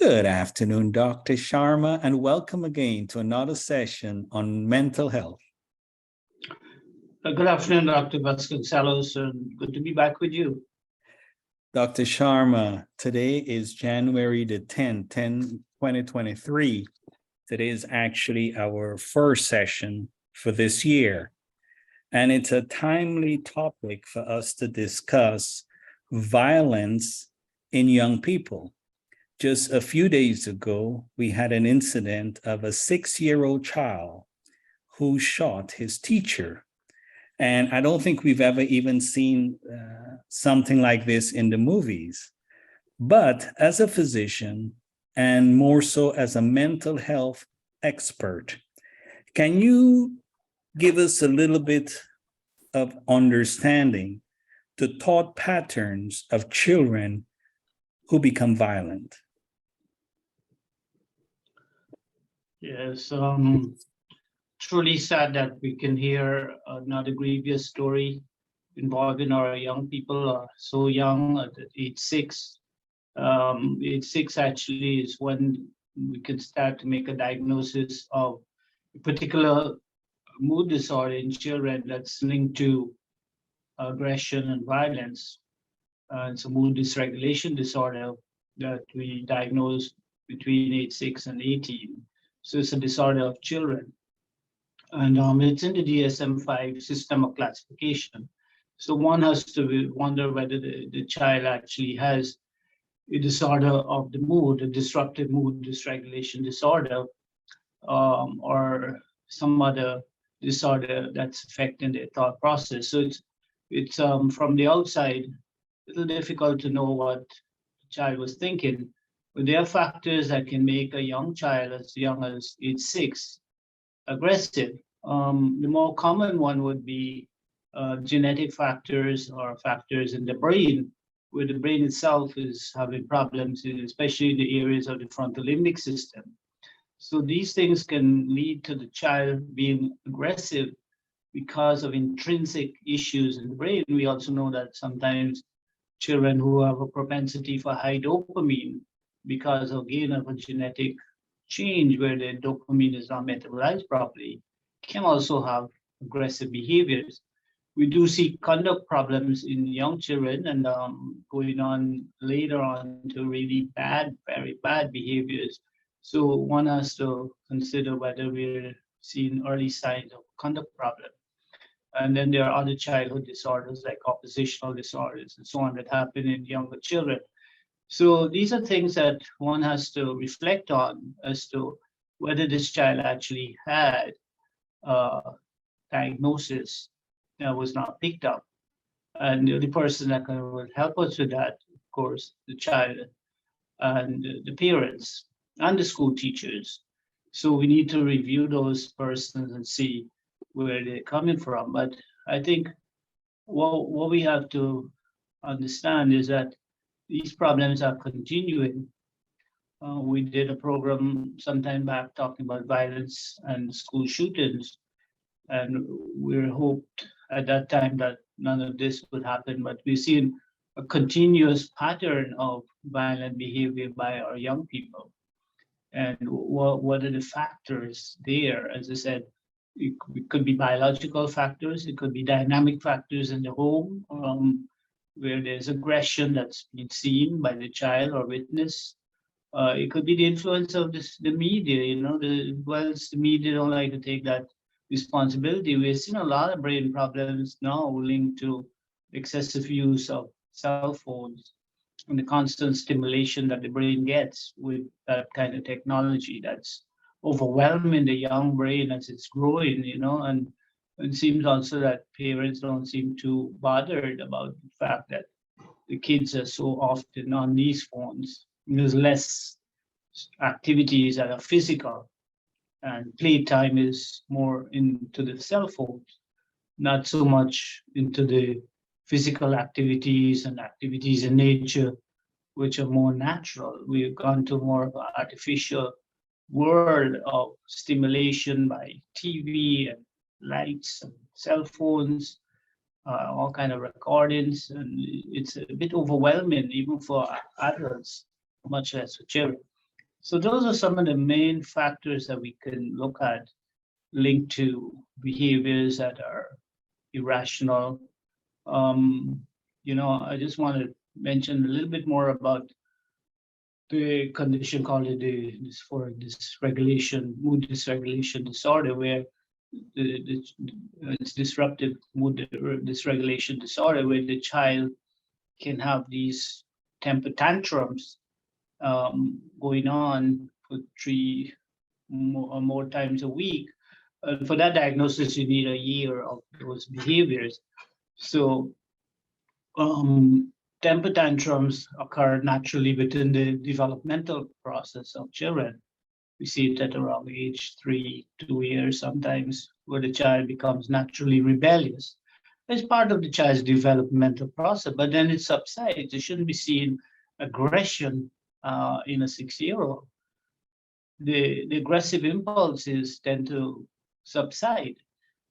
Good afternoon, Dr. Sharma, and welcome again to another session on mental health. Good afternoon, Dr. Vasconcelos, and good to be back with you. Dr. Sharma, today is January the 10th, 2023. Today is actually our first session for this year, and it's a timely topic for us to discuss violence in young people. Just a few days ago, we had an incident of a 6-year-old child who shot his teacher. And I don't think we've ever even seen something like this in the movies. But as a physician, and more so as a mental health expert, can you give us a little bit of understanding the thought patterns of children who become violent? Yes, truly sad that we can hear another grievous story involving our young people, so young at age 6. Age 6 actually is when we can start to make a diagnosis of a particular mood disorder in children that's linked to aggression and violence. It's a mood dysregulation disorder that we diagnose between age 6 and 18. So it's a disorder of children. And it's in the DSM-5 system of classification. So one has to wonder whether the child actually has a disorder of the mood, a disruptive mood dysregulation disorder, or some other disorder that's affecting their thought process. So it's from the outside, a little difficult to know what the child was thinking. But there are factors that can make a young child as young as age 6 aggressive. The more common one would be genetic factors or factors in the brain, where the brain itself is having problems, especially in the areas of the frontal limbic system. So these things can lead to the child being aggressive because of intrinsic issues in the brain. We also know that sometimes children who have a propensity for high dopamine, because again of a genetic change where the dopamine is not metabolized properly, can also have aggressive behaviors. We do see conduct problems in young children and going on later on to really bad, very bad behaviors. So one has to consider whether we're seeing early signs of conduct problem. And then there are other childhood disorders like oppositional disorders and so on that happen in younger children. So these are things that one has to reflect on as to whether this child actually had a diagnosis that was not picked up. And the only person that will help us with that, of course, the child and the parents and the school teachers. So we need to review those persons and see where they're coming from. But I think what we have to understand is that these problems are continuing. We did a program sometime back talking about violence and school shootings, and we hoped at that time that none of this would happen, but we've seen a continuous pattern of violent behavior by our young people. And what are the factors there? As I said, it could be biological factors, it could be dynamic factors in the home, where there's aggression that's been seen by the child or witness. It could be the influence of the media, the media don't like to take that responsibility. We've seen a lot of brain problems now linked to excessive use of cell phones and the constant stimulation that the brain gets with that kind of technology that's overwhelming the young brain as it's growing, and it seems also that parents don't seem too bothered about the fact that the kids are so often on these phones. There's less activities that are physical, and playtime is more into the cell phones, not so much into the physical activities and activities in nature, which are more natural. We've gone to more of an artificial world of stimulation by TV and lights and cell phones, all kind of recordings, and it's a bit overwhelming even for adults, much less for children. So those are some of the main factors that we can look at linked to behaviors that are irrational. I just want to mention a little bit more about the condition called dysregulation, mood dysregulation disorder, where it's disruptive mood dysregulation disorder, where the child can have these temper tantrums going on for 3 or more times a week. For that diagnosis, you need a year of those behaviors. So temper tantrums occur naturally within the developmental process of children. We see it at around age 3, 2 years sometimes, where the child becomes naturally rebellious. It's part of the child's developmental process, but then it subsides. It shouldn't be seen aggression in a 6-year-old. The aggressive impulses tend to subside.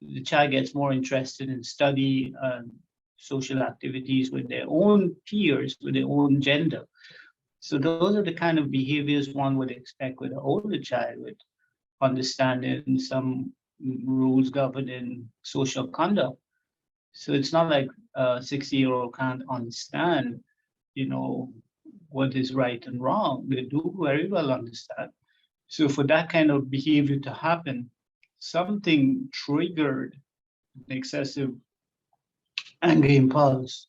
The child gets more interested in study and social activities with their own peers, with their own gender. So those are the kind of behaviors one would expect with an older child, with understanding some rules governing social conduct. So it's not like a 6-year-old can't understand, what is right and wrong. They do very well understand. So for that kind of behavior to happen, something triggered an excessive anger impulse,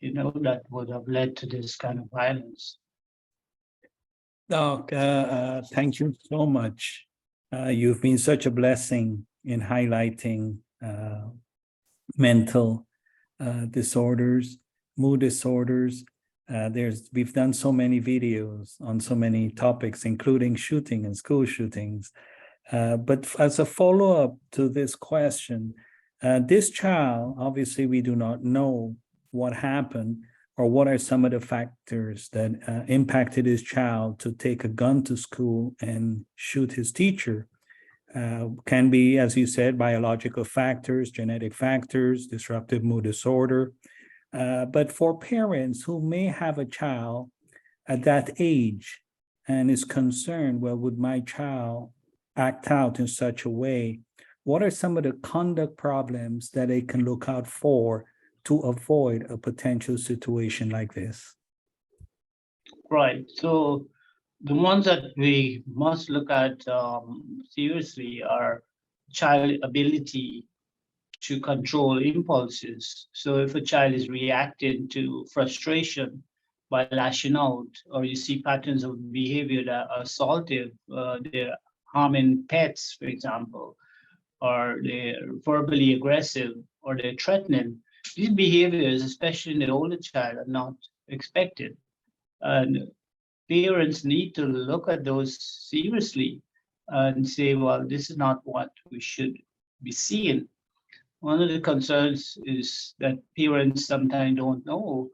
that would have led to this kind of violence. Doc, thank you so much. You've been such a blessing in highlighting mental disorders, mood disorders. We've done so many videos on so many topics, including shooting and school shootings. But as a follow-up to this question, this child, obviously we do not know what happened or what are some of the factors that impacted his child to take a gun to school and shoot his teacher. Can be, as you said, biological factors, genetic factors, disruptive mood disorder. But for parents who may have a child at that age and is concerned, well, would my child act out in such a way? What are some of the conduct problems that they can look out for to avoid a potential situation like this? Right. So the ones that we must look at seriously are child ability to control impulses. So if a child is reacting to frustration by lashing out, or you see patterns of behavior that are assaultive, they're harming pets, for example, or they're verbally aggressive, or they're threatening, these behaviors, especially in the older child, are not expected. And parents need to look at those seriously and say, well, this is not what we should be seeing. One of the concerns is that parents sometimes don't know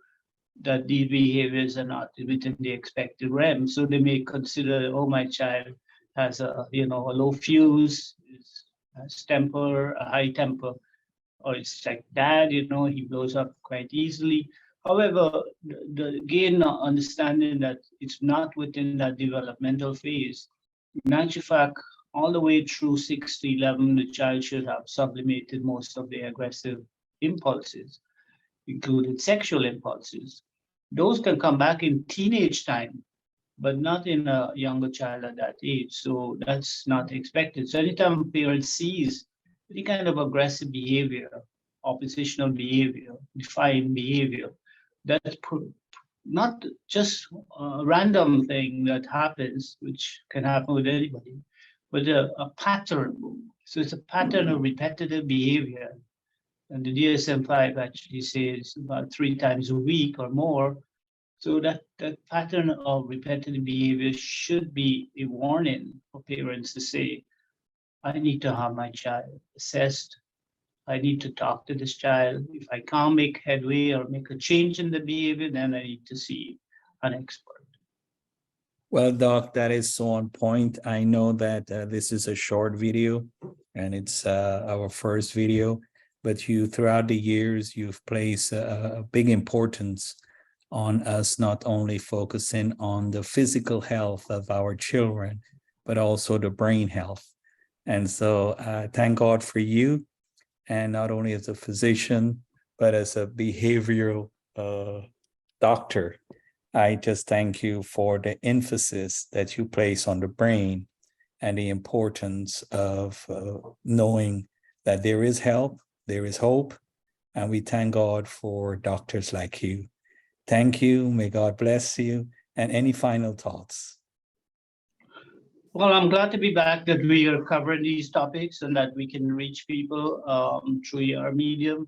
that these behaviors are not within the expected realm. So they may consider, oh, my child has a low fuse, has temper, a high temper, or it's like dad, he blows up quite easily. However, again, understanding that it's not within that developmental phase. In actual fact, all the way through 6 to 11, the child should have sublimated most of the aggressive impulses, including sexual impulses. Those can come back in teenage time, but not in a younger child at that age. So that's not expected. So anytime a parent sees any kind of aggressive behavior, oppositional behavior, defiant behavior, that's not just a random thing that happens, which can happen with anybody, but a pattern. So it's a pattern of repetitive behavior. And the DSM-5 actually says about 3 times a week or more. So that pattern of repetitive behavior should be a warning for parents to say, I need to have my child assessed. I need to talk to this child. If I can't make headway or make a change in the behavior, then I need to see an expert. Well, Doc, that is so on point. I know that this is a short video and it's our first video, but throughout the years, you've placed a big importance on us not only focusing on the physical health of our children, but also the brain health. And so thank God for you, and not only as a physician, but as a behavioral doctor. I just thank you for the emphasis that you place on the brain and the importance of knowing that there is help, there is hope, and we thank God for doctors like you. Thank you. May God bless you. And any final thoughts? Well, I'm glad to be back, that we are covering these topics and that we can reach people through our medium.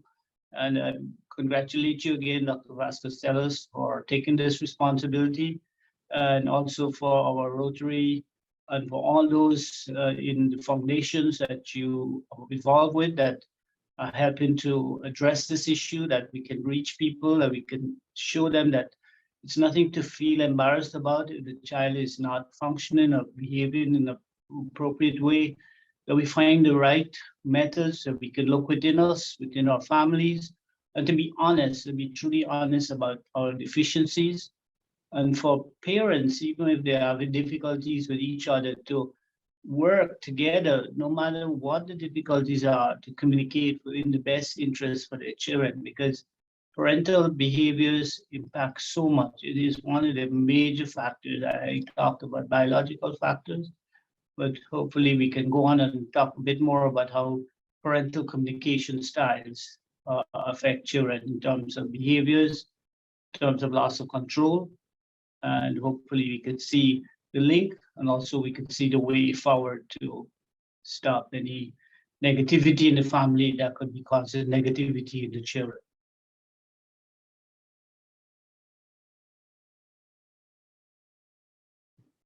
And I congratulate you again, Dr. Vasconcelos, for taking this responsibility, and also for our Rotary and for all those in the foundations that you are involved with that are helping to address this issue, that we can reach people, that we can show them that it's nothing to feel embarrassed about if the child is not functioning or behaving in an appropriate way, that we find the right methods, that we can look within us, within our families, and to be honest, to be truly honest about our deficiencies. And for parents, even if they're having difficulties with each other, to work together, no matter what the difficulties are, to communicate in the best interest for their children, because parental behaviors impact so much. It is one of the major factors. I talked about biological factors, but hopefully we can go on and talk a bit more about how parental communication styles affect children in terms of behaviors, in terms of loss of control, and hopefully we can see the link, and also we can see the way forward to stop any negativity in the family that could be causing negativity in the children.